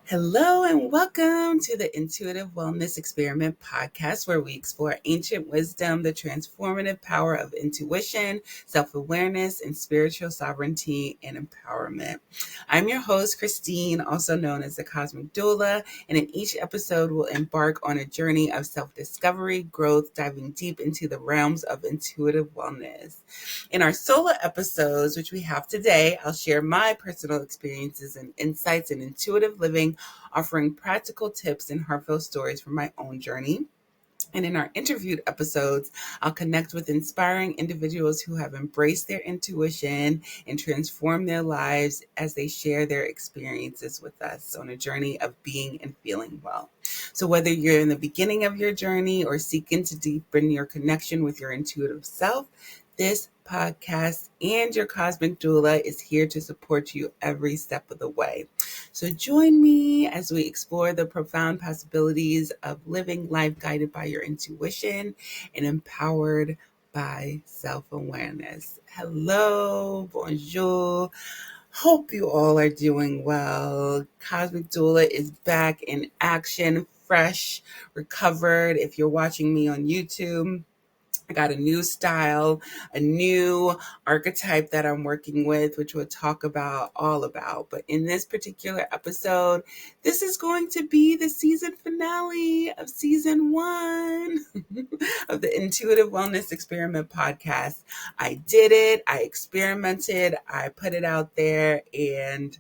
Hello and welcome to the Intuitive Wellness Experiment podcast, where we explore ancient wisdom, the transformative power of intuition, self-awareness, and spiritual sovereignty and empowerment. I'm your host, Christine, also known as the Cosmic Doula, and in each episode, we'll embark on a journey of self-discovery, growth, diving deep into the realms of intuitive wellness. In our solo episodes, which we have today, I'll share my personal experiences and insights in intuitive living, offering practical tips and heartfelt stories from my own journey. And in our interviewed episodes, I'll connect with inspiring individuals who have embraced their intuition and transformed their lives as they share their experiences with us on a journey of being and feeling well. So whether you're in the beginning of your journey or seeking to deepen your connection with your intuitive self, this podcast and your cosmic doula is here to support you every step of the way. So join me as we explore the profound possibilities of living life guided by your intuition and empowered by self-awareness. Hello, bonjour. Hope you all are doing well. Cosmic Doula is back in action, fresh, recovered. If you're watching me on YouTube, I got a new style, a new archetype that I'm working with, which we'll talk about all about. But in this particular episode, this is going to be the season finale of season 1 of the Intuitive Wellness Experiment podcast. I did it. I experimented. I put it out there, and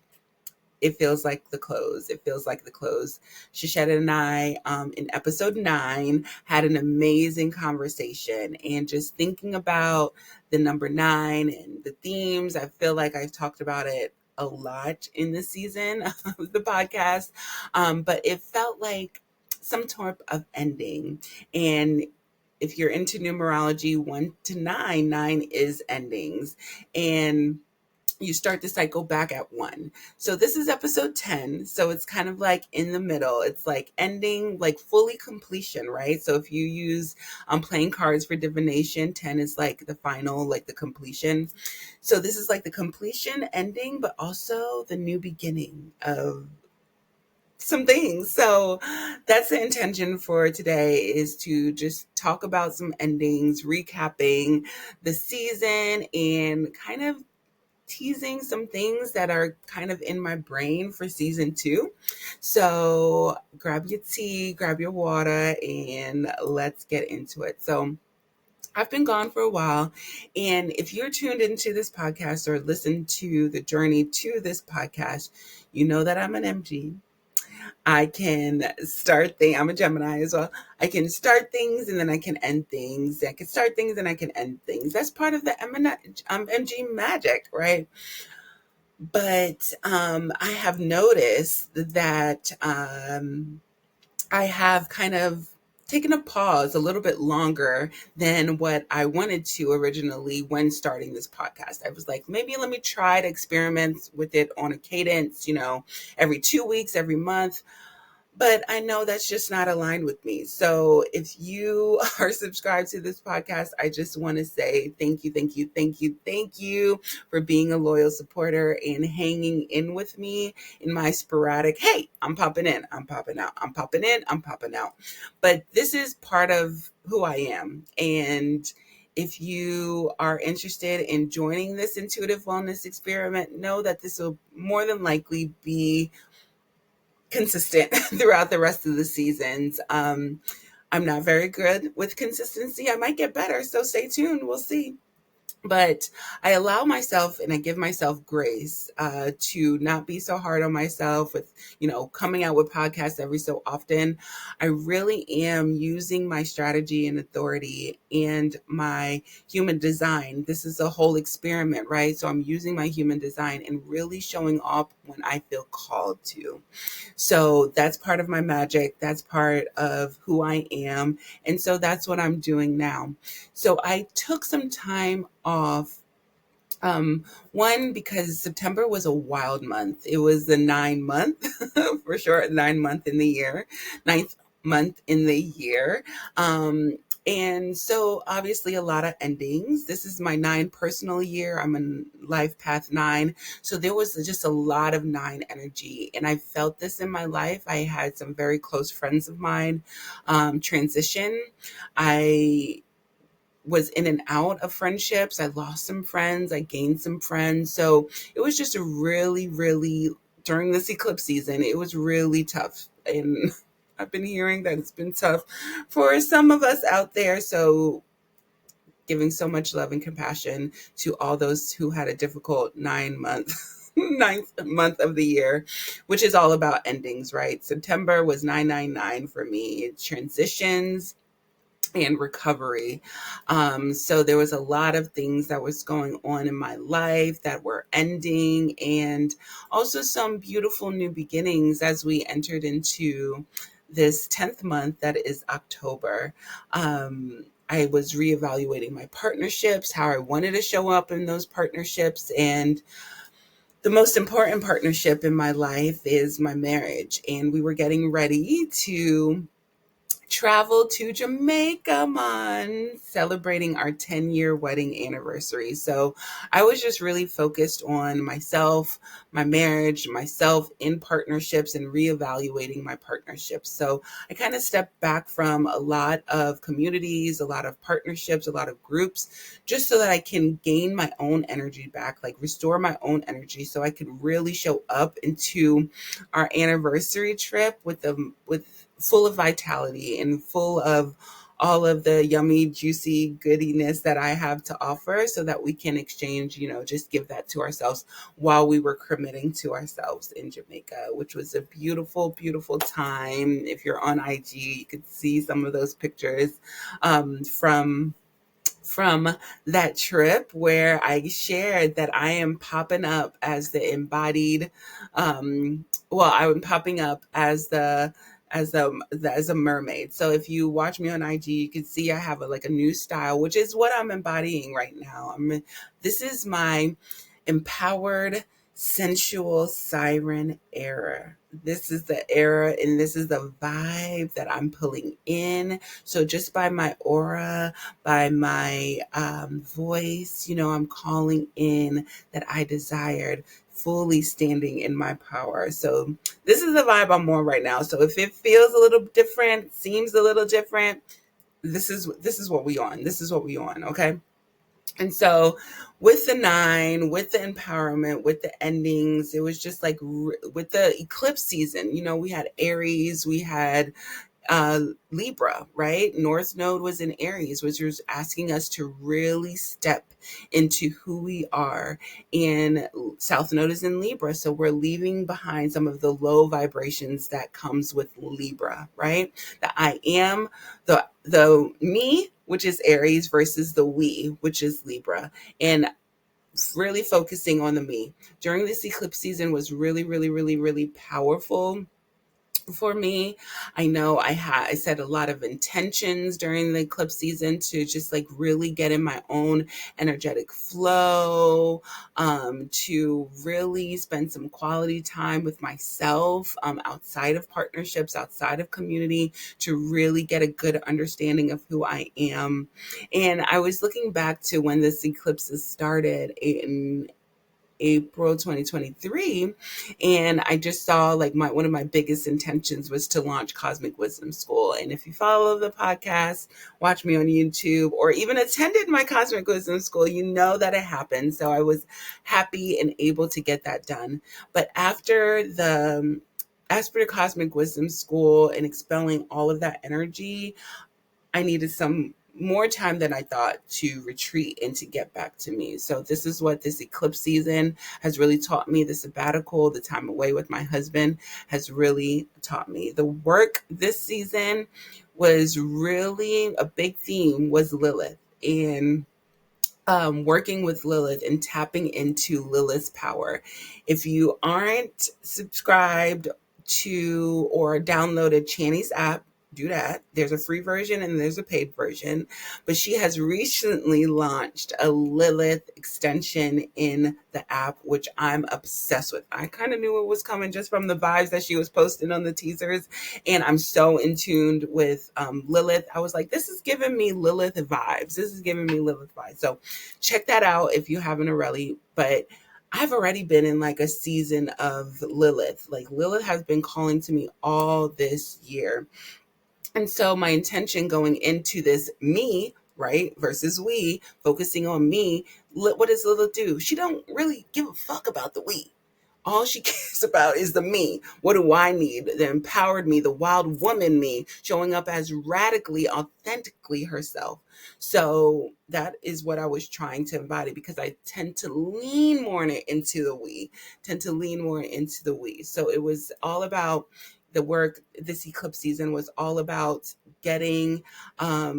it feels like the close. Shashetta and I, in episode 9, had an amazing conversation. And just thinking about the number 9 and the themes, I feel like I've talked about it a lot in this season of the podcast. But it felt like some sort of ending. And if you're into numerology, 1 to 9, 9 is endings. And you start the cycle back at 1. So this is episode 10. So it's kind of like in the middle. It's like ending, like fully completion, right? So if you use playing cards for divination, 10 is like the final, like the completion. So this is like the completion ending, but also the new beginning of some things. So that's the intention for today, is to just talk about some endings, recapping the season, and kind of teasing some things that are kind of in my brain for season 2. So grab your tea, grab your water, and let's get into it. So I've been gone for a while, and if you're tuned into this podcast or listen to the journey to this podcast, you know that I'm an MG. I can start things. I'm a Gemini as well. I can start things and then I can end things. I can start things and I can end things. That's part of the MG magic, right? But I have noticed that I have kind of taken a pause a little bit longer than what I wanted to originally when starting this podcast. I was like, maybe let me try to experiment with it on a cadence, every 2 weeks, every month. But I know that's just not aligned with me. So if you are subscribed to this podcast, I just want to say thank you for being a loyal supporter and hanging in with me in my sporadic, hey, I'm popping in, I'm popping out, I'm popping in, I'm popping out. But this is part of who I am. And if you are interested in joining this intuitive wellness experiment, know that this will more than likely be consistent throughout the rest of the seasons. I'm not very good with consistency. I might get better, so stay tuned. We'll see. But I allow myself and I give myself grace to not be so hard on myself with, coming out with podcasts every so often. I really am using my strategy and authority and my human design. This is a whole experiment, right? So I'm using my human design and really showing up when I feel called to. So that's part of my magic. That's part of who I am. And so that's what I'm doing now. So I took some time off. One, because September was a wild month. It was the 9 month, for sure, 9 month in the year, 9th month in the year. And so obviously a lot of endings. This is my 9 personal year. I'm in life path 9. So there was just a lot of 9 energy. And I felt this in my life. I had some very close friends of mine transition. I was in and out of friendships. I lost some friends. I gained some friends. So it was just a really, really, during this eclipse season, it was really tough. And I've been hearing that it's been tough for some of us out there. So giving so much love and compassion to all those who had a difficult 9 month, ninth month of the year, which is all about endings, right? September was 999 for me. It transitions and recovery. So there was a lot of things that was going on in my life that were ending, and also some beautiful new beginnings as we entered into this 10th month that is October. I was reevaluating my partnerships, how I wanted to show up in those partnerships, and the most important partnership in my life is my marriage. And we were getting ready to travel to Jamaica, man, celebrating our 10-year wedding anniversary. So I was just really focused on myself, my marriage, myself in partnerships, and reevaluating my partnerships. So I kind of stepped back from a lot of communities, a lot of partnerships, a lot of groups, just so that I can gain my own energy back, like restore my own energy so I could really show up into our anniversary trip with full of vitality and full of all of the yummy, juicy goodiness that I have to offer, so that we can exchange, just give that to ourselves while we were committing to ourselves in Jamaica, which was a beautiful, beautiful time. If you're on IG, you could see some of those pictures from that trip, where I shared that I am popping up as the embodied, I'm popping up as a mermaid. So if you watch me on IG, you can see I have like a new style, which is what I'm embodying right now. This is my empowered, sensual siren era. This is the era, and this is the vibe that I'm pulling in. So just by my aura, by my voice, I'm calling in that I desired, fully standing in my power. So this is the vibe I'm on right now. So if it feels a little different, seems a little different, this is what we on. This is what we on, okay? And so with the 9, with the empowerment, with the endings, it was just like with the eclipse season, we had Aries, we had uh, Libra, right? North Node was in Aries, which was asking us to really step into who we are. And South Node is in Libra. So we're leaving behind some of the low vibrations that comes with Libra, right? The I am, the me, which is Aries, versus the we, which is Libra. And really focusing on the me during this eclipse season was really, really, really, really powerful for me. I know I set a lot of intentions during the eclipse season to just like really get in my own energetic flow, to really spend some quality time with myself, outside of partnerships, outside of community, to really get a good understanding of who I am. And I was looking back to when this eclipse started in April 2023, and I just saw like one of my biggest intentions was to launch Cosmic Wisdom School. And if you follow the podcast, watch me on YouTube, or even attended my Cosmic Wisdom School, you know that it happened. So I was happy and able to get that done. But after the Cosmic Wisdom School and expelling all of that energy, I needed some more time than I thought to retreat and to get back to me. So this is what this eclipse season has really taught me. The sabbatical, the time away with my husband, has really taught me. The work this season was really a big theme was Lilith, and working with Lilith and tapping into Lilith's power. If you aren't subscribed to or downloaded Channy's app, do that. There's a free version and there's a paid version. But she has recently launched a Lilith extension in the app, which I'm obsessed with. I kind of knew it was coming just from the vibes that she was posting on the teasers. And I'm so in tune with Lilith. I was like, this is giving me Lilith vibes. This is giving me Lilith vibes. So check that out if you haven't already. But I've already been in like a season of Lilith. Like Lilith has been calling to me all this year. And so my intention going into this me, right, versus we, focusing on me, what does Lilith do? She don't really give a fuck about the we. All she cares about is the me. What do I need? The empowered me, the wild woman me, showing up as radically, authentically herself. So that is what I was trying to embody, because I tend to lean more into the we, So it was all about the work. This eclipse season was all about getting out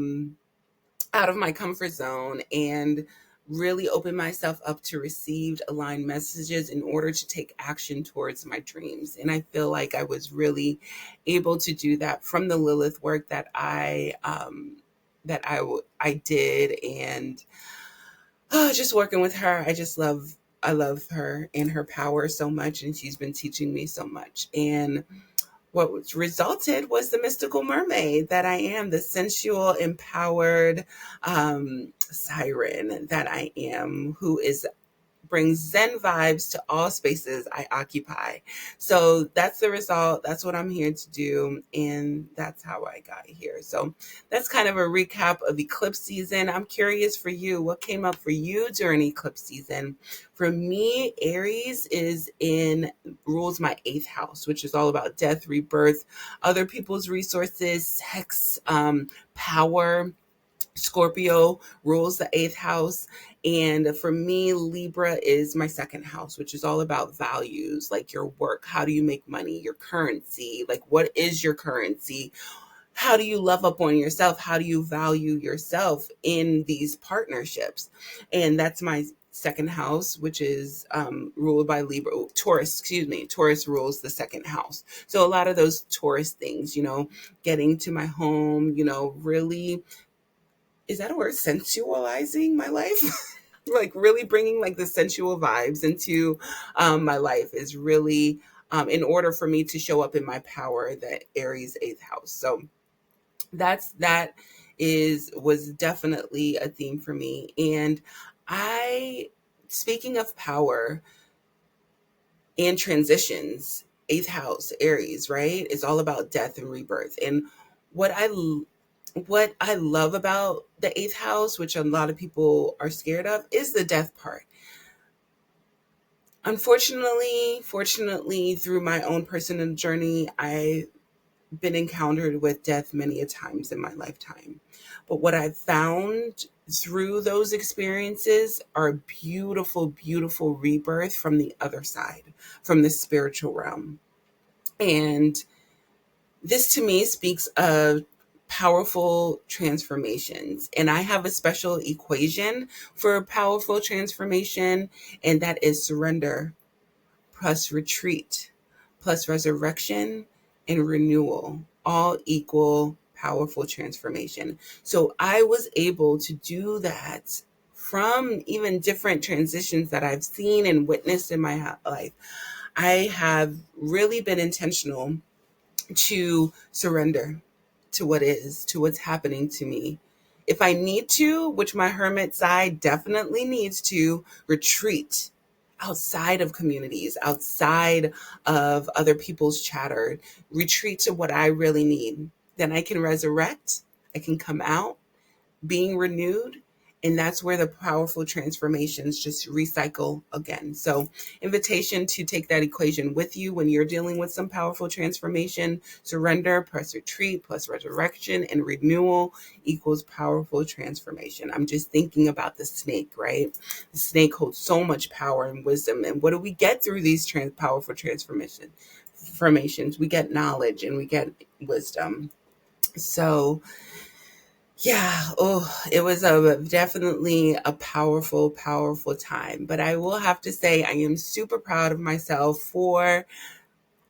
of my comfort zone and really open myself up to received aligned messages in order to take action towards my dreams. And I feel like I was really able to do that from the Lilith work that I did. And just working with her, I love her and her power so much, and she's been teaching me so much. And what resulted was the mystical mermaid that I am, the sensual, empowered siren that I am, who brings Zen vibes to all spaces I occupy. So that's the result. That's what I'm here to do. And that's how I got here. So that's kind of a recap of eclipse season. I'm curious for you, what came up for you during eclipse season? For me, Aries rules my 8th house, which is all about death, rebirth, other people's resources, sex, power. Scorpio rules the 8th house. And for me, Libra is my 2nd house, which is all about values, like your work. How do you make money? Your currency. Like, what is your currency? How do you love up on yourself? How do you value yourself in these partnerships? And that's my 2nd house, which is ruled by Taurus rules the 2nd house. So a lot of those Taurus things, getting to my home, really, is that a word? Sensualizing my life? Like really bringing like the sensual vibes into my life is really, in order for me to show up in my power, the Aries 8th house. So that was definitely a theme for me. And speaking of power and transitions, 8th house, Aries, right? It's all about death and rebirth. And what I love about the 8th house, which a lot of people are scared of, is the death part. Fortunately, through my own personal journey, I've been encountered with death many a times in my lifetime. But what I've found through those experiences are beautiful, beautiful rebirth from the other side, from the spiritual realm. And this to me speaks of powerful transformations. And I have a special equation for powerful transformation, and that is surrender plus retreat plus resurrection and renewal, all equal powerful transformation. So I was able to do that from even different transitions that I've seen and witnessed in my life. I have really been intentional to surrender to what's happening to me. If I need to, which my hermit side definitely needs to, retreat outside of communities, outside of other people's chatter, retreat to what I really need. Then I can resurrect, I can come out being renewed. And that's where the powerful transformations just recycle again. So invitation to take that equation with you when you're dealing with some powerful transformation. Surrender plus retreat plus resurrection and renewal equals powerful transformation. I'm just thinking about the snake, right? The snake holds so much power and wisdom. And what do we get through these powerful transformations? We get knowledge and we get wisdom. So yeah, it was definitely a powerful, powerful time. But I will have to say I am super proud of myself for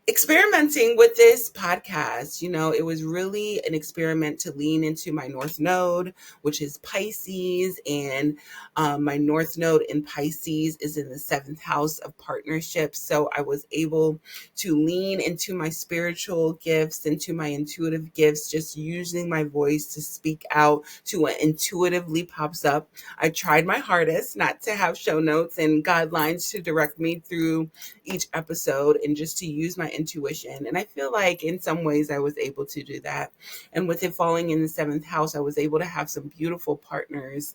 experimenting with this podcast, it was really an experiment to lean into my North Node, which is Pisces. And my North Node in Pisces is in the seventh house of partnerships. So I was able to lean into my spiritual gifts, into my intuitive gifts, just using my voice to speak out to what intuitively pops up. I tried my hardest not to have show notes and guidelines to direct me through each episode and just to use my intuition. And I feel like in some ways I was able to do that. And with it falling in the seventh house, I was able to have some beautiful partners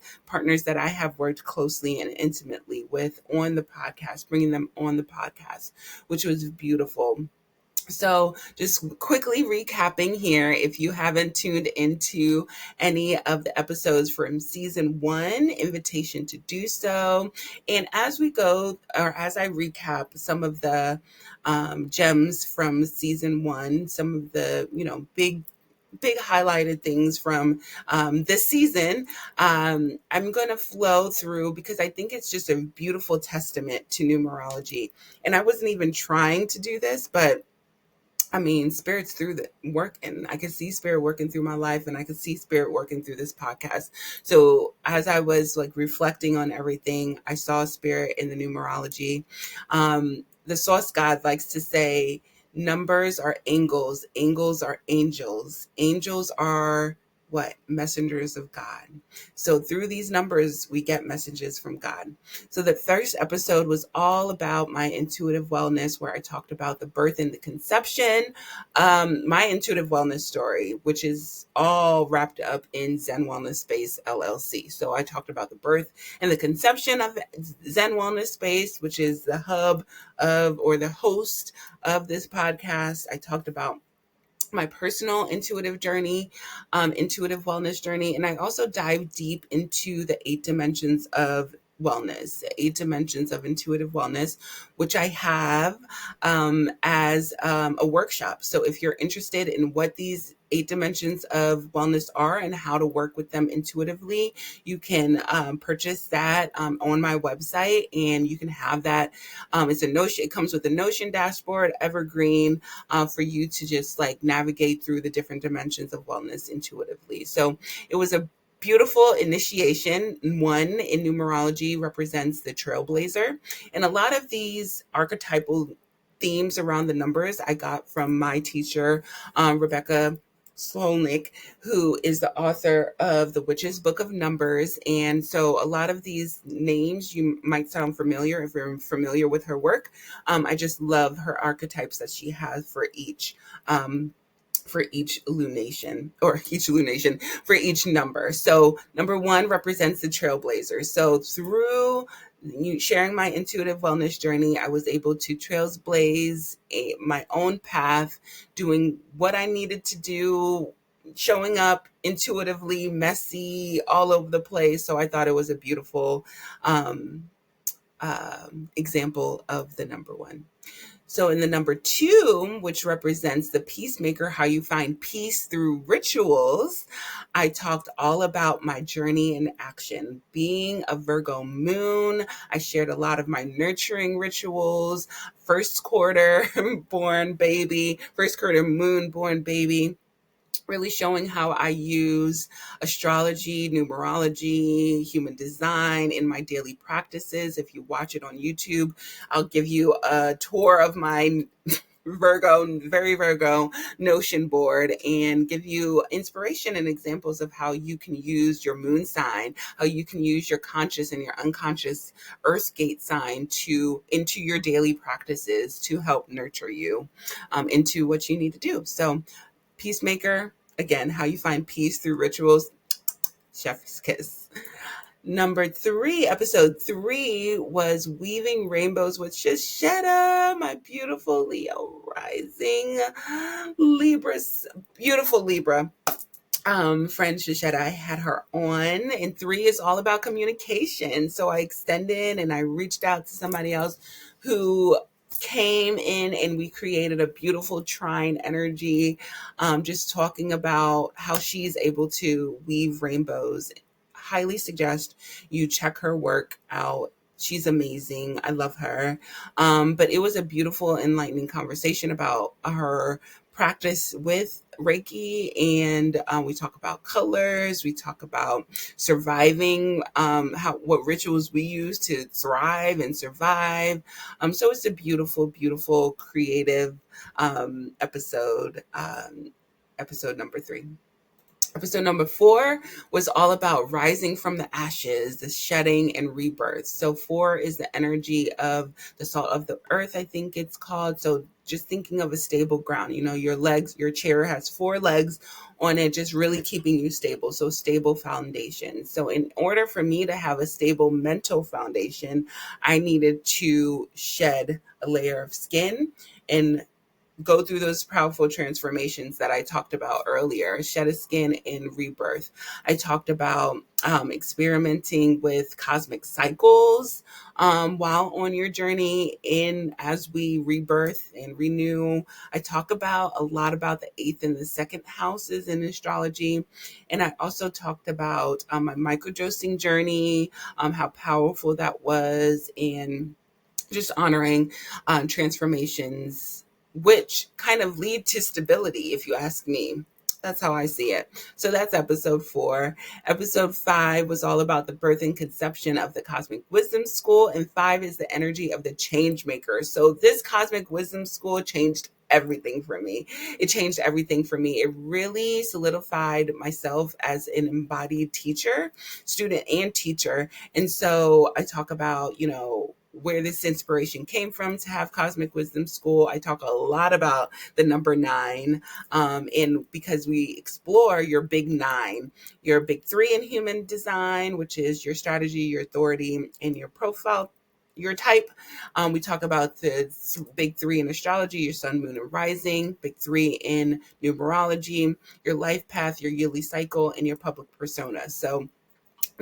that I have worked closely and intimately with on the podcast, bringing them on the podcast, which was beautiful. So just quickly recapping here, if you haven't tuned into any of the episodes from season 1, invitation to do so. And as we go, or as I recap some of the gems from season 1, some of the, big highlighted things from this season, I'm going to flow through because I think it's just a beautiful testament to numerology. And I wasn't even trying to do this, but spirit's through the work, and I could see spirit working through my life, and I could see spirit working through this podcast. So as I was like reflecting on everything, I saw spirit in the numerology. The source God likes to say, numbers are angels, angels are angels, angels are what? Messengers of God. So through these numbers, we get messages from God. So the first episode was all about my intuitive wellness, where I talked about the birth and the conception, my intuitive wellness story, which is all wrapped up in Zen Wellness Space LLC. So I talked about the birth and the conception of Zen Wellness Space, which is the hub of, or the host of this podcast. I talked about my personal intuitive journey, intuitive wellness journey. And I also dive deep into the 8 dimensions of wellness, the 8 dimensions of intuitive wellness, which I have as a workshop. So if you're interested in what these 8 dimensions of wellness are and how to work with them intuitively, you can purchase that on my website, and you can have that. It's a Notion. It comes with a Notion dashboard, evergreen, for you to just like navigate through the different dimensions of wellness intuitively. So it was a beautiful initiation. 1 in numerology represents the trailblazer. And a lot of these archetypal themes around the numbers I got from my teacher, Rebecca Slonick, who is the author of The Witch's Book of Numbers. And so a lot of these names you might sound familiar if you're familiar with her work. I just love her archetypes that she has for each lunation, for each number. So number 1 represents the trailblazer. So through sharing my intuitive wellness journey, I was able to trailblaze my own path, doing what I needed to do, showing up intuitively, messy, all over the place. So I thought it was a beautiful example of the number 1. So in the number 2, which represents the peacemaker, how you find peace through rituals, I talked all about my journey in action. Being a Virgo moon, I shared a lot of my nurturing rituals, first quarter moon born baby, really showing how I use astrology, numerology, human design in my daily practices. If you watch it on YouTube, I'll give you a tour of my very Virgo Notion board and give you inspiration and examples of how you can use your moon sign, how you can use your conscious and your unconscious earth gate sign into your daily practices to help nurture you into what you need to do. So peacemaker, again, how you find peace through rituals, chef's kiss. Number 3, episode 3 was Weaving Rainbows with Shashetta, my beautiful Leo rising Libra, beautiful Libra. Friend Shashetta, I had her on, and 3 is all about communication. So I extended and I reached out to somebody else who came in, and we created a beautiful trine energy, just talking about how she's able to weave rainbows. Highly suggest you check her work out. She's amazing. I love her. But it was a beautiful, enlightening conversation about her practice with Reiki. And we talk about colors. We talk about surviving, what rituals we use to thrive and survive. So it's a beautiful, beautiful, creative episode. Episode number 3. Episode number 4 was all about rising from the ashes, the shedding and rebirth. So 4 is the energy of the salt of the earth, I think it's called. So just thinking of a stable ground, your legs, your chair has 4 legs on it, just really keeping you stable. So stable foundation. So in order for me to have a stable mental foundation, I needed to shed a layer of skin and go through those powerful transformations that I talked about earlier, shed a skin and rebirth. I talked about experimenting with cosmic cycles while on your journey in as we rebirth and renew. I talk about a lot about the 8th and the 2nd houses in astrology. And I also talked about my microdosing journey, how powerful that was, and just honoring transformations, which kind of lead to stability, if you ask me. That's how I see it. So that's episode 4. Episode 5 was all about the birth and conception of the Cosmic Wisdom School. And 5 is the energy of the change maker. So this Cosmic Wisdom School changed everything for me. It changed everything for me. It really solidified myself as an embodied teacher, student and teacher. And so I talk about, where this inspiration came from to have Cosmic Wisdom School. I talk a lot about the number 9, and because we explore your big 9, your big 3 in human design, which is your strategy, your authority, and your profile, your type. We talk about the big 3 in astrology, your sun, moon, and rising, big 3 in numerology, your life path, your yearly cycle, and your public persona. So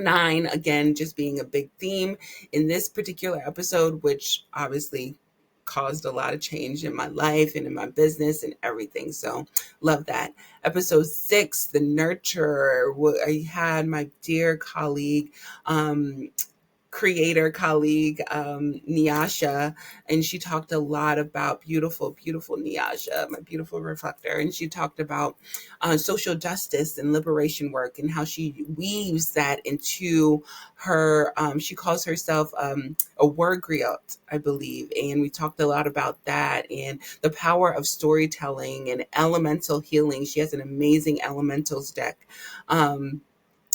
9, again, just being a big theme in this particular episode, which obviously caused a lot of change in my life and in my business and everything. So love that. Episode 6, the nurturer. I had my dear colleague, creator colleague, Nyasha, and she talked a lot about beautiful Nyasha, my beautiful reflector, and she talked about social justice and liberation work and how she weaves that into her, she calls herself a word griot, I believe, and we talked a lot about that and the power of storytelling and elemental healing. She has an amazing elementals deck.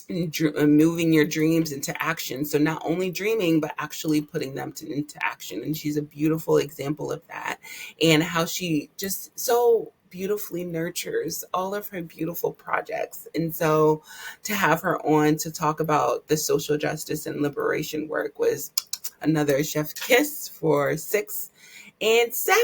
Moving your dreams into action. So not only dreaming, but actually putting them into action. And she's a beautiful example of that, and how she just so beautifully nurtures all of her beautiful projects. And so to have her on to talk about the social justice and liberation work was another chef kiss. For 6 and 7,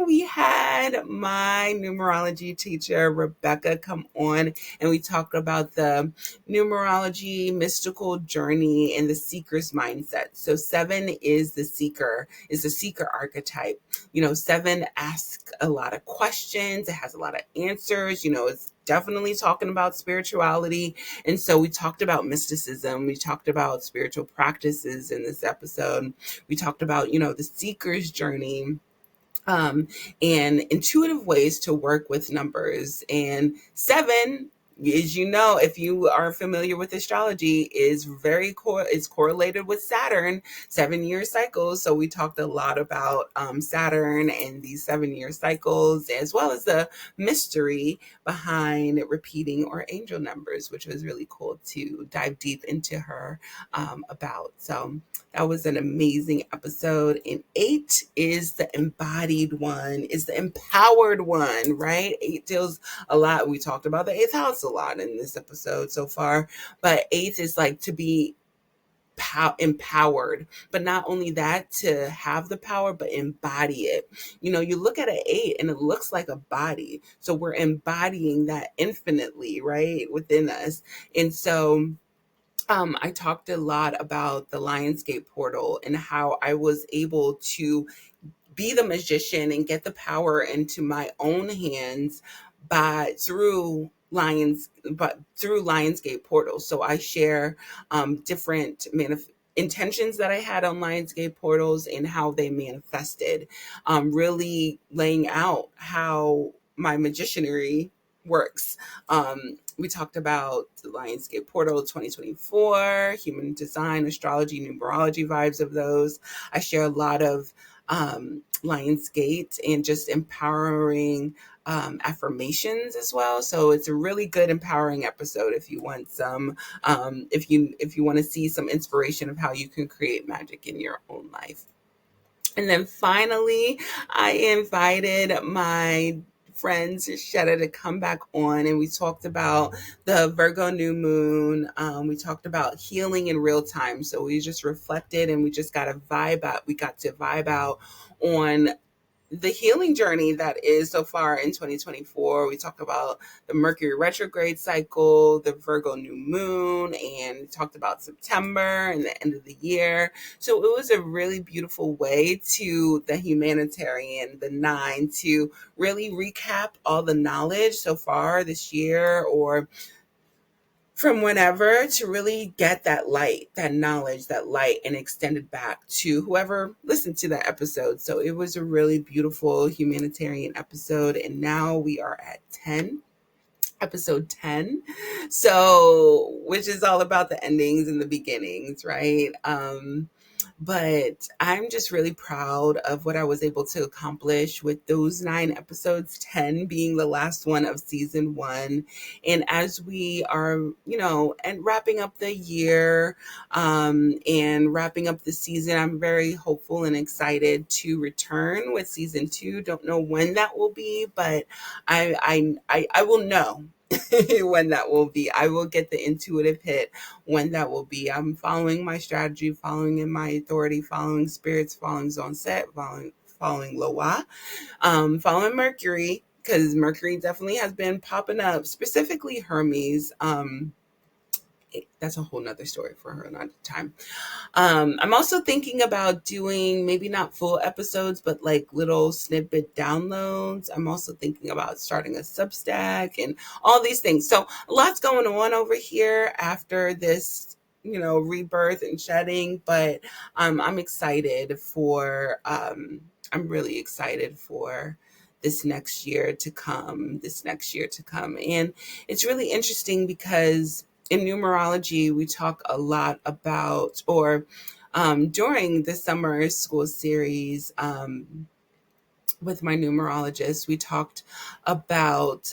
we had my numerology teacher, Rebecca, come on, and we talked about the numerology mystical journey and the seeker's mindset. So 7 is the seeker archetype. 7 asks a lot of questions. It has a lot of answers. It's definitely talking about spirituality. And so we talked about mysticism. We talked about spiritual practices in this episode. We talked about, the seeker's journey, and intuitive ways to work with numbers. And 7, as if you are familiar with astrology, is is correlated with Saturn, 7-year cycles. So we talked a lot about Saturn and these 7-year cycles, as well as the mystery behind repeating or angel numbers, which was really cool to dive deep into her about. So that was an amazing episode. And 8 is the embodied one, is the empowered one, right? 8 deals a lot. We talked about the 8th house a lot in this episode so far, but 8th is like to be empowered, but not only that, to have the power, but embody it. You look at an 8 and it looks like a body. So we're embodying that infinitely, right, within us. And so I talked a lot about the Lionsgate portal and how I was able to be the magician and get the power into my own hands through Lionsgate portal. So I share different intentions that I had on Lionsgate portals and how they manifested, really laying out how my magicianry works. We talked about the Lionsgate portal 2024, human design, astrology, numerology vibes of those. I share a lot of Lionsgate and just empowering affirmations as well. So it's a really good empowering episode if you want some, if you want to see some inspiration of how you can create magic in your own life. And then finally, I invited my friend Shetta to come back on, and we talked about the Virgo new moon. We talked about healing in real time. So we just reflected and we just got a vibe out. We got to vibe out on the healing journey that is so far in 2024. We talked about the Mercury retrograde cycle, the Virgo new moon, and talked about September and the end of the year. So it was a really beautiful way to the humanitarian, the 9, to really recap all the knowledge so far this year or from whenever, to really get that light, that knowledge, that light, and extend it back to whoever listened to that episode. So it was a really beautiful humanitarian episode. And now we are at episode 10. So, which is all about the endings and the beginnings, right? But I'm just really proud of what I was able to accomplish with those 9 episodes, 10 being the last one of season 1. And as we are, and wrapping up the year, and wrapping up the season, I'm very hopeful and excited to return with season 2. Don't know when that will be, but I will know when that will be. I will get the intuitive hit when that will be. I'm following my strategy, following in my authority, following spirits, following zone set, following Loa, following Mercury, because Mercury definitely has been popping up, specifically Hermes. That's a whole nother story for her another time. I'm also thinking about doing maybe not full episodes, but like little snippet downloads. I'm also thinking about starting a Substack and all these things. So a lot's going on over here after this, rebirth and shedding. But I'm excited for, I'm really excited for this next year to come, And it's really interesting because in numerology, we talk a lot about, or during the summer school series with my numerologist, we talked about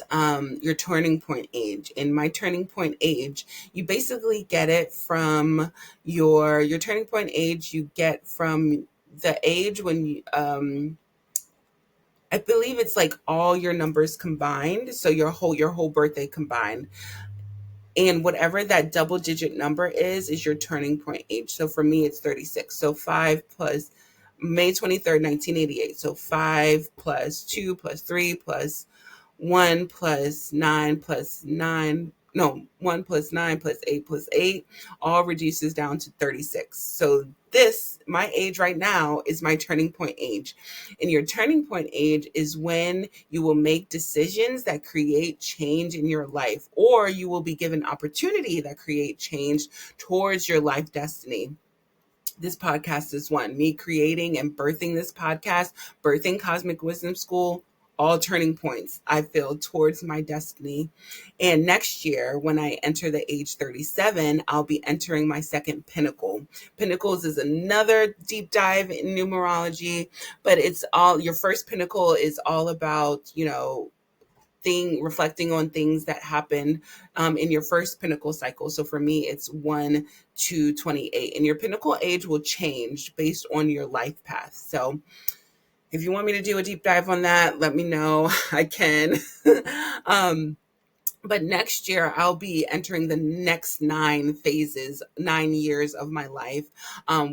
your turning point age. And my turning point age, you basically get it from your turning point age. You get from the age when you, I believe it's like all your numbers combined, so your whole birthday combined. And whatever that double digit number is your turning point age. So for me, it's 36. So 5 plus May 23rd, 1988. So 5 plus 2 plus 3 plus 1 plus 9 plus 9. No, 1 plus 9 plus 8 all reduces down to 36. So my age right now is my turning point age. And your turning point age is when you will make decisions that create change in your life, or you will be given opportunity that create change towards your life destiny. This podcast is one. Me creating and birthing this podcast, birthing Cosmic Wisdom School, all turning points, I feel, towards my destiny. And next year, when I enter the age 37, I'll be entering my second pinnacle. Pinnacles is another deep dive in numerology, but it's all, your first pinnacle is all about, reflecting on things that happened in your first pinnacle cycle. So for me, it's 1 to 28, and your pinnacle age will change based on your life path. So if you want me to do a deep dive on that, let me know. I can. But next year, I'll be entering the next 9 phases, 9 years of my life,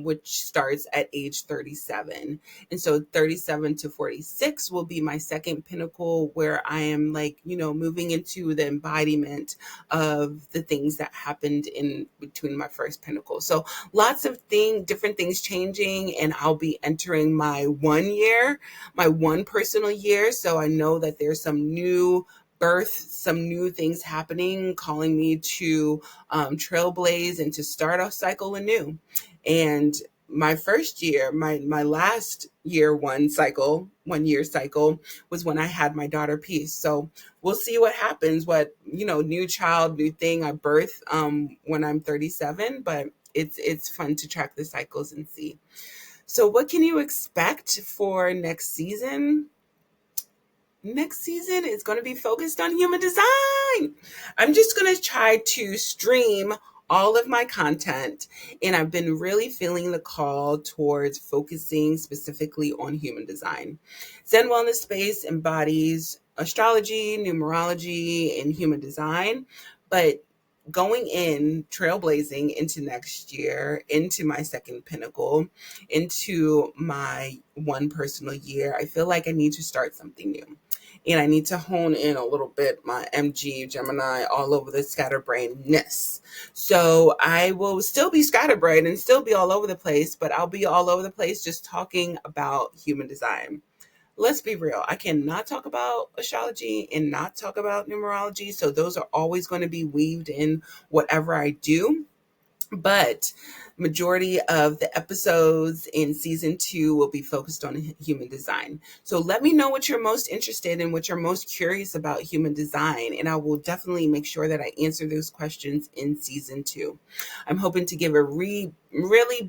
which starts at age 37. And so 37 to 46 will be my second pinnacle, where I am moving into the embodiment of the things that happened in between my first pinnacle. So lots of different things changing, and I'll be entering my 1 year, my 1 personal year. So I know that there's some new birth, some new things happening, calling me to trailblaze and to start a cycle anew. And my first year, my last one year cycle was when I had my daughter Peace. So we'll see what happens, what, new child, new thing I birth when I'm 37, but it's fun to track the cycles and see. So what can you expect for next season? Next season is going to be focused on human design. I'm just going to try to stream all of my content, and I've been really feeling the call towards focusing specifically on human design. Zen Wellness Space embodies astrology, numerology, and human design, but going in trailblazing into next year, into my second pinnacle, into my one personal year, I feel like I need to start something new. And I need to hone in a little bit my MG, Gemini, all over the scatterbrainness. So I will still be scatterbrained and still be all over the place, but I'll be all over the place just talking about human design. Let's be real. I cannot talk about astrology and not talk about numerology. So those are always going to be weaved in whatever I do. But majority of the episodes in season 2 will be focused on human design. So let me know what you're most interested in, what you're most curious about human design, and I will definitely make sure that I answer those questions in season 2. I'm hoping to give a really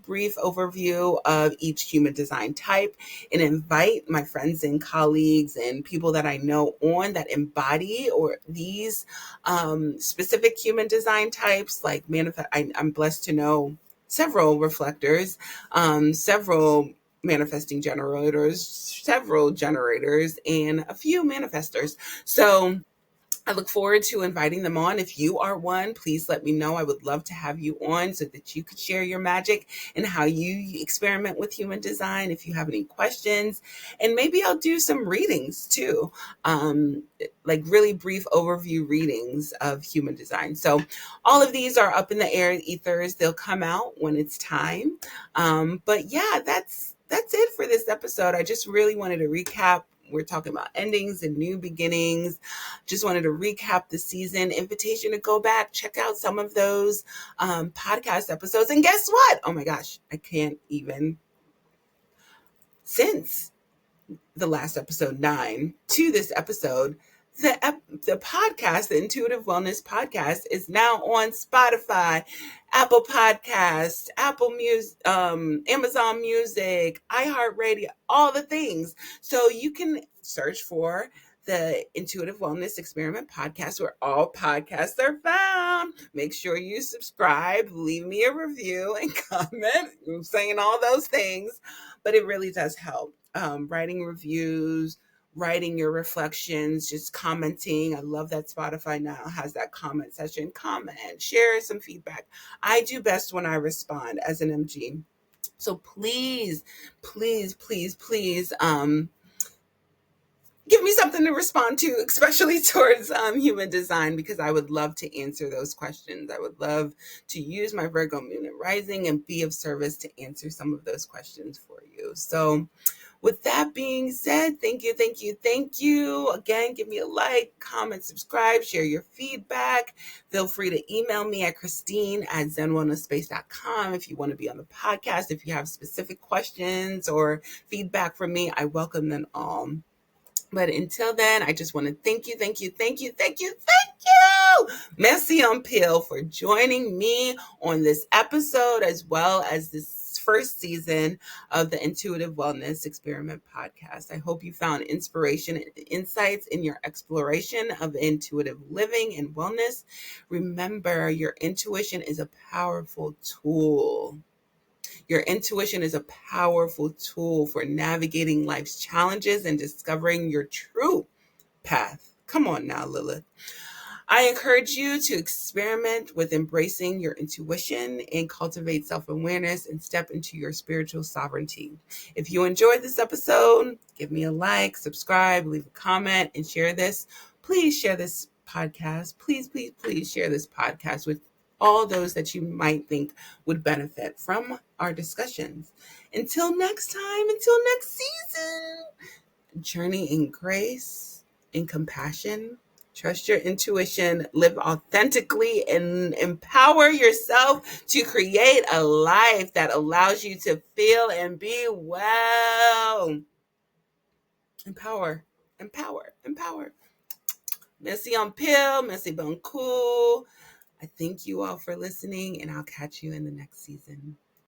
brief overview of each human design type and invite my friends and colleagues and people that I know on that embody or these specific human design types. Like I'm blessed to know several reflectors, several manifesting generators, several generators, and a few manifestors. So I look forward to inviting them on. If you are one, please let me know. I would love to have you on so that you could share your magic and how you experiment with human design. If you have any questions, and maybe I'll do some readings too, like really brief overview readings of human design. So all of these are up in the air ethers. They'll come out when it's time. But yeah, that's it for this episode. I just really wanted to recap. We're talking about endings and new beginnings. Just wanted to recap the season. Invitation to go back, check out some of those podcast episodes. And guess what? Oh my gosh, I can't even. Since the last episode 9 to this episode, the podcast, the Intuitive Wellness Podcast, is now on Spotify, Apple Podcasts, Apple Music, Amazon Music, iHeartRadio, all the things. So you can search for the Intuitive Wellness Experiment Podcast, where all podcasts are found. Make sure you subscribe, leave me a review, and comment. I'm saying all those things, but it really does help. Writing reviews, writing your reflections, just commenting. I love that Spotify now has that comment section. Comment, share some feedback. I do best when I respond as an MG. So please, give me something to respond to, especially towards human design, because I would love to answer those questions. I would love to use my Virgo moon and rising and be of service to answer some of those questions for you. So with that being said, thank you. Again, give me a like, comment, subscribe, share your feedback. Feel free to email me at Christine@ZenWellnessSpace.com if you want to be on the podcast. If you have specific questions or feedback from me, I welcome them all. But until then, I just want to thank you. Merci en pile for joining me on this episode, as well as this first season of the Intuitive Wellness Experiment Podcast. I hope you found inspiration and insights in your exploration of intuitive living and wellness. Remember, your intuition is a powerful tool. Your intuition is a powerful tool for navigating life's challenges and discovering your true path. Come on now, Lilith. I encourage you to experiment with embracing your intuition and cultivate self-awareness and step into your spiritual sovereignty. If you enjoyed this episode, give me a like, subscribe, leave a comment, and share this. Please share this podcast. Please share this podcast with all those that you might think would benefit from our discussions. Until next time, until next season, journey in grace, in compassion, Trust your intuition, live authentically, and empower yourself to create a life that allows you to feel and be well. Empower, empower, empower. Merci en pile, merci beaucoup. I thank you all for listening, and I'll catch you in the next season.